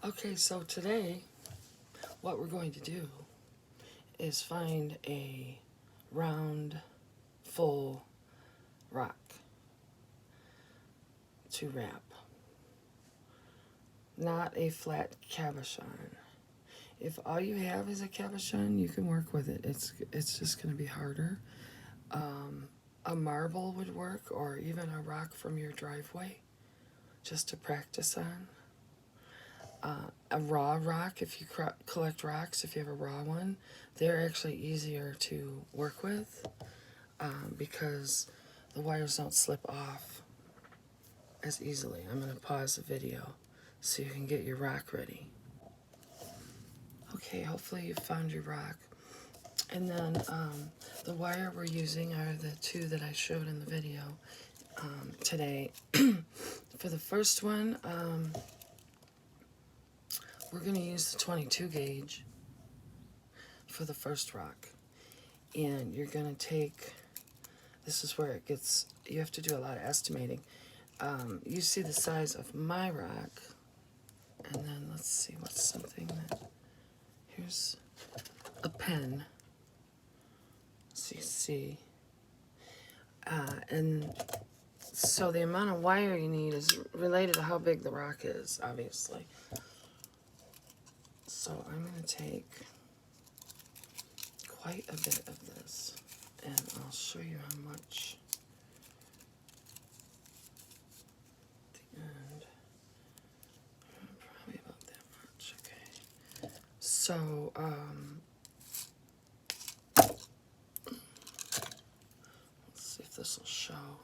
Okay, so today what we're going to do is find a round, full rock to wrap. Not a flat cabochon. If all you have is a cabochon, you can work with it. It's just going to be harder. A marble would work, or even a rock from your driveway, just to practice on. A raw rock, if you collect rocks, if you have a raw one, they're actually easier to work with because the wires don't slip off as easily. I'm going to pause the video so you can get your rock ready. Okay, hopefully you found your rock. And then the wire we're using are the two that I showed in the video today. For the first one, we're going to use the 22 gauge for the first rock. And you're going to take, this is where it gets, you have to do a lot of estimating. You see the size of my rock, and then let's see what's something that, here's a pen, CC. And so the amount of wire you need is related to how big the rock is, obviously. So I'm going to take quite a bit of this, and I'll show you how much at the end. Probably about that much, okay. So, let's see if this will show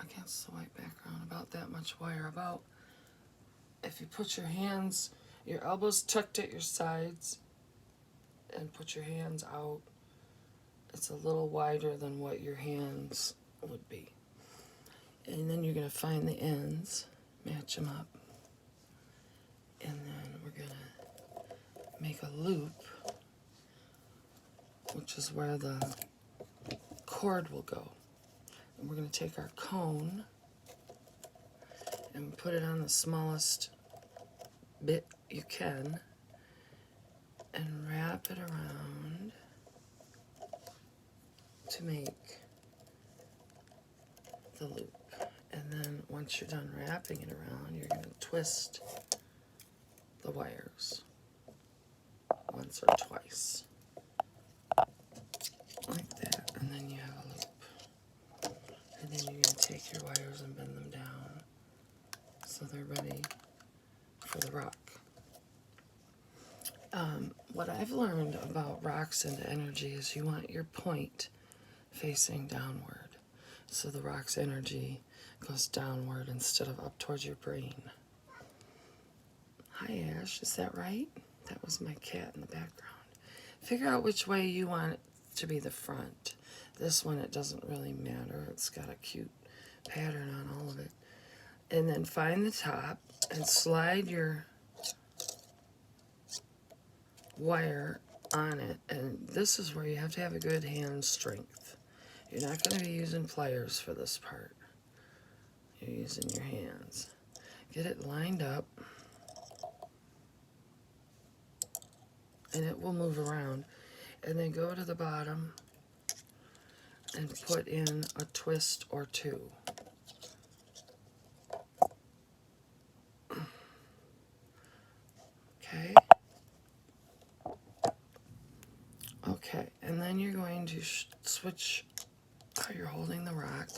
against the white background. About that much wire, about, if you put your hands, your elbows tucked at your sides, and put your hands out, it's a little wider than what your hands would be. And then you're going to find the ends, match them up, and then we're going to make a loop, which is where the cord will go. And we're going to take our cone and put it on the smallest bit you can and wrap it around to make the loop. And then once you're done wrapping it around, you're going to twist the wires once or twice, like that, and then you have a loop. And then you're going to take your wires and bend them down so they're ready for the rock. What I've learned about rocks and energy is you want your point facing downward, so the rock's energy goes downward instead of up towards your brain. Hi Ash, is that right? That was my cat in the background. Figure out which way you want it to be the front. This one, it doesn't really matter. It's got a cute pattern on all of it. And then find the top and slide your wire on it. And this is where you have to have a good hand strength. You're not going to be using pliers for this part. You're using your hands. Get it lined up, and it will move around. And then go to the bottom and put in a twist or two. Okay? Okay, and then you're going to switch how you're holding the rock.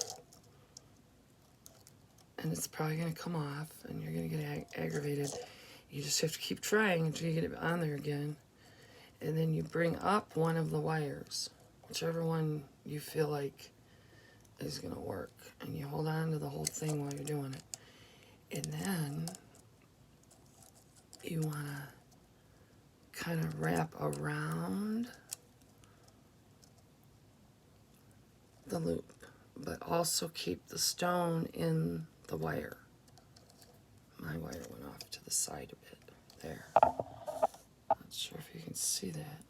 And it's probably going to come off, and you're going to get aggravated. You just have to keep trying until you get it on there again. And then you bring up one of the wires, whichever one you feel like is going to work. And you hold on to the whole thing while you're doing it. And then you want to kind of wrap around the loop, but also keep the stone in the wire. My wire went off to the side a bit. There. Not sure if you can see that.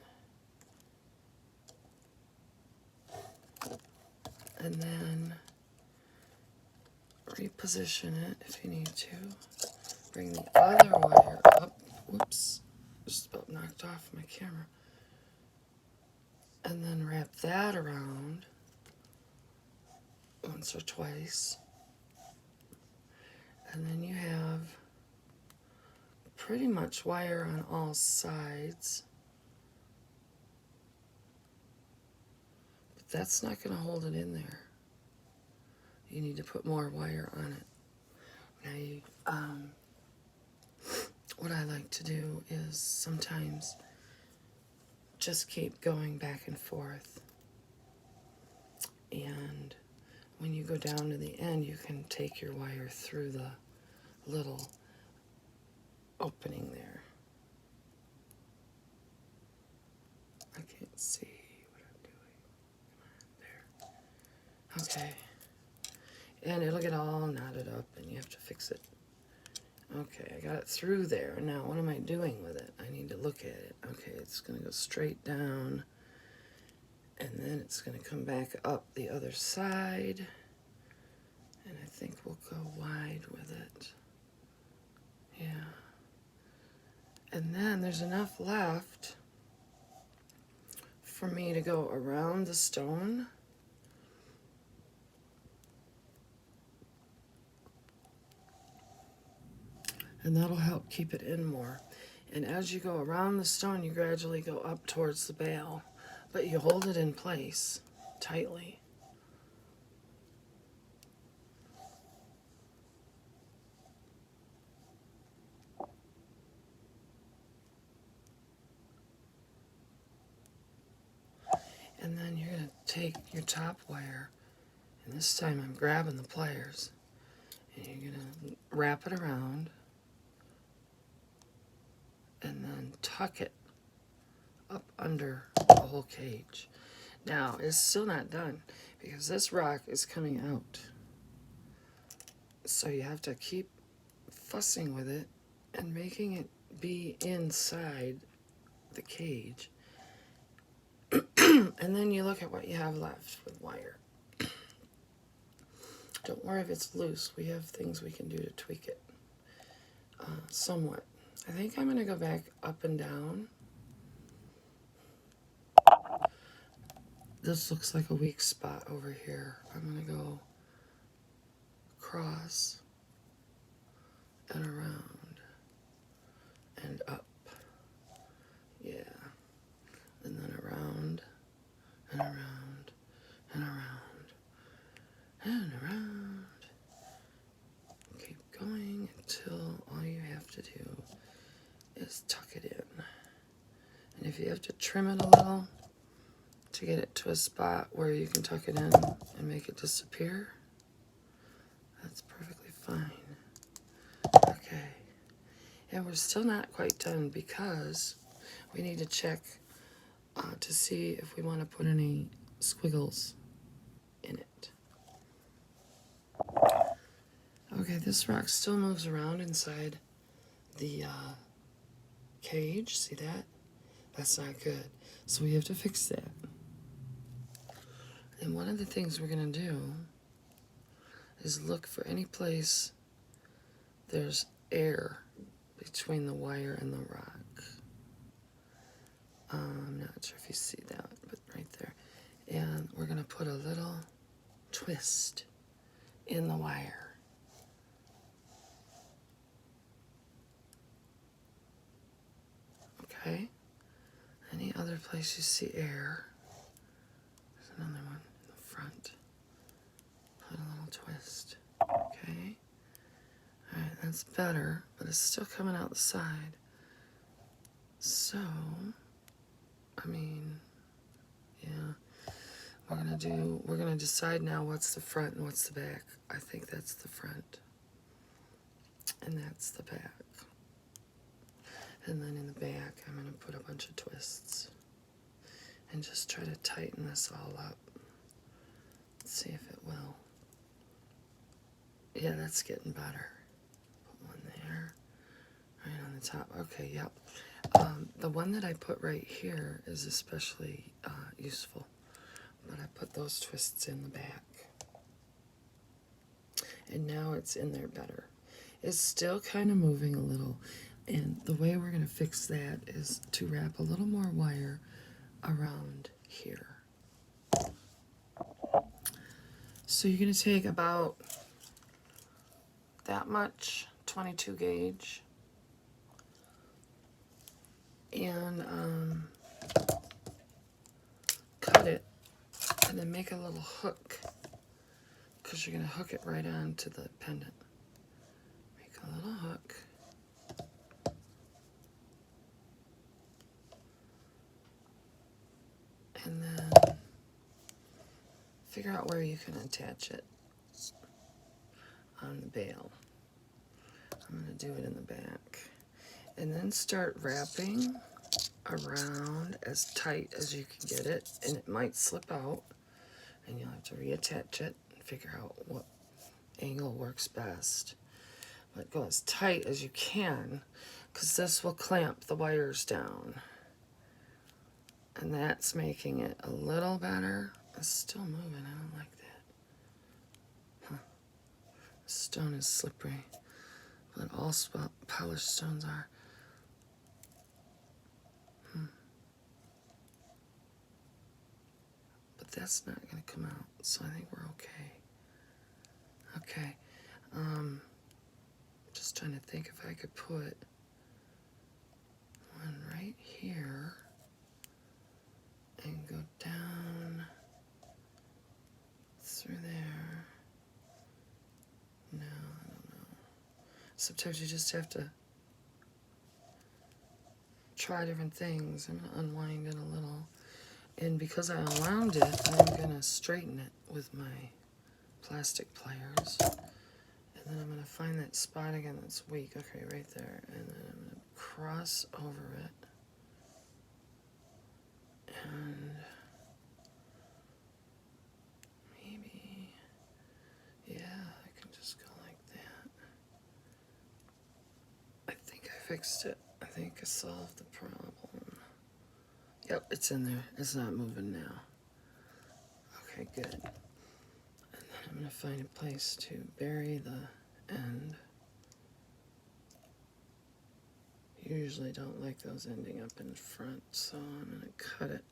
And then reposition it if you need to. Bring the other wire up. Whoops, just about knocked off my camera. And then wrap that around once or twice. And then you have pretty much wire on all sides. But that's not going to hold it in there. You need to put more wire on it. Now, what I like to do is sometimes just keep going back and forth. And when you go down to the end, you can take your wire through the little opening there. I can't see what I'm doing. There. Okay. And it'll get all knotted up and you have to fix it. Okay, I got it through there. Now, what am I doing with it? I need to look at it. Okay, it's going to go straight down. And then it's going to come back up the other side. And I think we'll go wide with it. Yeah. And then there's enough left for me to go around the stone. And that'll help keep it in more. And as you go around the stone, you gradually go up towards the bale, but you hold it in place tightly. And then you're going to take your top wire, and this time I'm grabbing the pliers, and you're going to wrap it around, and then tuck it up under the whole cage. Now, it's still not done, because this rock is coming out. So you have to keep fussing with it and making it be inside the cage. And then you look at what you have left with wire. Don't worry if it's loose. We have things we can do to tweak it somewhat. I think I'm going to go back up and down. This looks like a weak spot over here. I'm going to go across and around and up. Yeah. And then around and around and around and around. Keep going until all you have to do is tuck it in. And if you have to trim it a little to get it to a spot where you can tuck it in and make it disappear, that's perfectly fine. Okay. And we're still not quite done because we need to check to see if we want to put any squiggles in it. Okay, this rock still moves around inside the cage. See that? That's not good. So we have to fix that. And one of the things we're going to do is look for any place there's air between the wire and the rock. I'm not sure if you see that, but right there. And we're going to put a little twist in the wire. Okay? Any other place you see air, there's another one in the front. Put a little twist. Okay? Alright, that's better, but it's still coming out the side. So, I mean, yeah. We're gonna decide now what's the front and what's the back. I think that's the front. And that's the back. And then in the back, I'm gonna put a bunch of twists. And just try to tighten this all up. Let's see if it will. Yeah, that's getting better. Put one there, right on the top. Okay, yep. The one that I put right here is especially useful, but I put those twists in the back. And now it's in there better. It's still kind of moving a little. And the way we're going to fix that is to wrap a little more wire around here. So you're going to take about that much 22 gauge and cut it and then make a little hook because you're going to hook it right onto the pendant. Make a little hook. And then figure out where you can attach it on the bail. I'm going to do it in the back. And then start wrapping around as tight as you can get it. And it might slip out. And you'll have to reattach it and figure out what angle works best. But go as tight as you can, because this will clamp the wires down. And that's making it a little better. It's still moving. I don't like that. Huh. The stone is slippery. But all polished stones are. But that's not going to come out, so I think we're okay. Okay. Just trying to think if I could put one right here and go down through there. No, I don't know. Sometimes you just have to try different things. I'm going to unwind it a little. And because I unwound it, I'm going to straighten it with my plastic pliers. And then I'm going to find that spot again that's weak. Okay, right there. And then I'm going to cross over it. And maybe, yeah, I can just go like that. I think I fixed it. I think I solved the problem. Yep, it's in there. It's not moving now. Okay, good. And then I'm going to find a place to bury the end. Usually don't like those ending up in front, so I'm going to cut it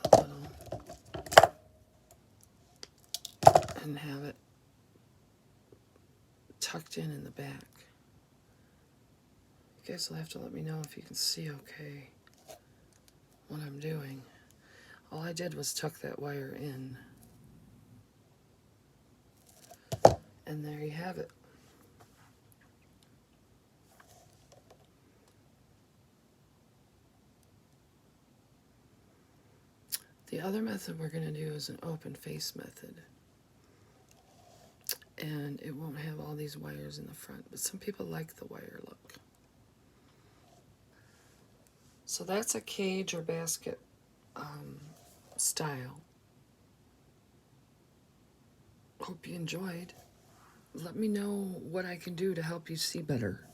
a little and have it tucked in the back. You guys will have to let me know if you can see okay what I'm doing. All I did was tuck that wire in. And there you have it. The other method we're going to do is an open face method. And it won't have all these wires in the front, but some people like the wire look. So that's a cage or basket style. Hope you enjoyed. Let me know what I can do to help you see better.